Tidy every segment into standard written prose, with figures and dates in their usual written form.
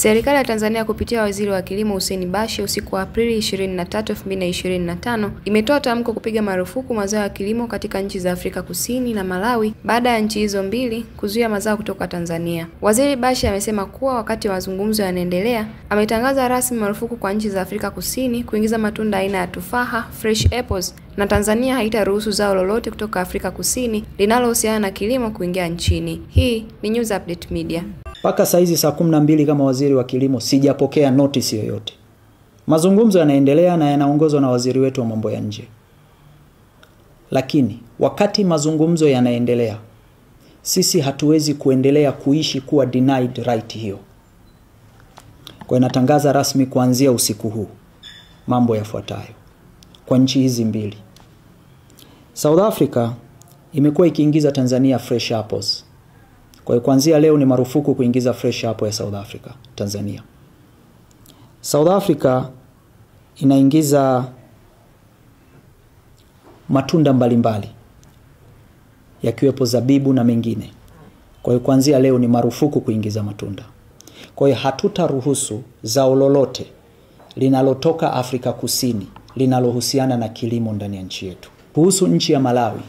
Serikali ya Tanzania kupitia Waziri wa Kilimo Hussein Bashe usiku wa Aprili 23, 2025 imetoa tamko kupiga marufuku mazao ya kilimo katika nchi za Afrika Kusini na Malawi baada ya nchi hizo mbili kuzuia mazao kutoka Tanzania. Waziri Bashe amesema kuwa wakati mazungumzo yanaendelea, ametangaza rasmi marufuku kwa nchi za Afrika Kusini kuingiza matunda aina ya tufaha, fresh apples, na Tanzania haitaruhusu zao lolote kutoka Afrika Kusini linalohusiana na kilimo kuingia nchini. Hii ni News Update Media. Paka saizi saa 12 kama waziri wa kilimo sijapokea notice yoyote. Mazungumzo yanaendelea na yanaongozwa na waziri wetu wa mambo ya nje. Lakini wakati mazungumzo yanaendelea, sisi hatuwezi kuendelea kuishi kuwa denied right hiyo. Kwa hiyo natangaza rasmi kuanzia usiku huu mambo yafuatayo kwa nchi hizi mbili. South Africa imekuwa ikiingiza Tanzania fresh apples. Kwa hiyo kuanzia leo ni marufuku kuingiza fresh apple ya South Africa Tanzania. South Africa inaingiza matunda mbalimbali yakiwepo zabibu na mengine. Kwa hiyo kuanzia leo ni marufuku kuingiza matunda. Kwa hiyo hatutaruhusu zao lolote linalotoka Afrika Kusini linalohusiana na kilimo ndani ya nchi yetu. Kuhusu nchi ya Malawi,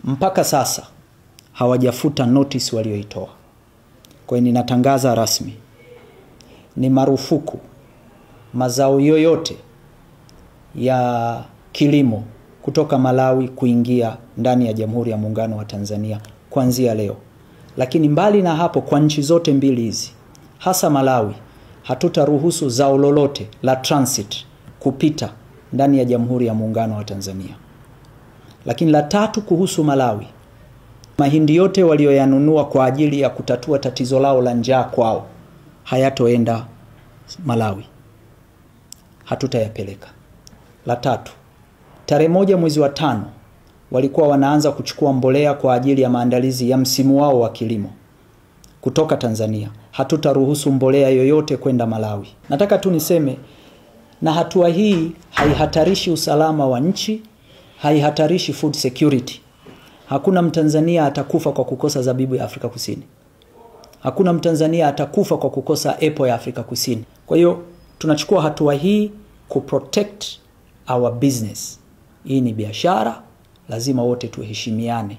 mpaka sasa hawajafuta notice walioitoa. Kwa hiyo ninatangaza rasmi ni marufuku mazao yoyote ya kilimo kutoka Malawi kuingia ndani ya Jamhuri ya Muungano wa Tanzania kuanzia leo. Lakini mbali na hapo, kwa nchi zote mbili hizi, hasa Malawi, hatutaruhusu zao lolote la transit kupita ndani ya Jamhuri ya Muungano wa Tanzania. Lakini la tatu, kuhusu Malawi, mahindi yote walioyanunua kwa ajili ya kutatua tatizo lao la njaa kwao hayatoenda Malawi. Hatutayapeleka. La tatu, tarehe 1 mwezi wa 5 walikuwa wanaanza kuchukua mbolea kwa ajili ya maandalizi ya msimu wao wa kilimo kutoka Tanzania. Hatutaruhusu mbolea yoyote kwenda Malawi. Nataka tu niseme, na hatua hii haihatarishi usalama wa nchi, haihatarishi food security. Hakuna Mtanzania atakufa kwa kukosa zabibu ya Afrika Kusini. Hakuna Mtanzania atakufa kwa kukosa apple ya Afrika Kusini. Kwa hiyo tunachukua hatua hii kuprotect our business. Hii ni biashara, lazima wote tuheshimiane.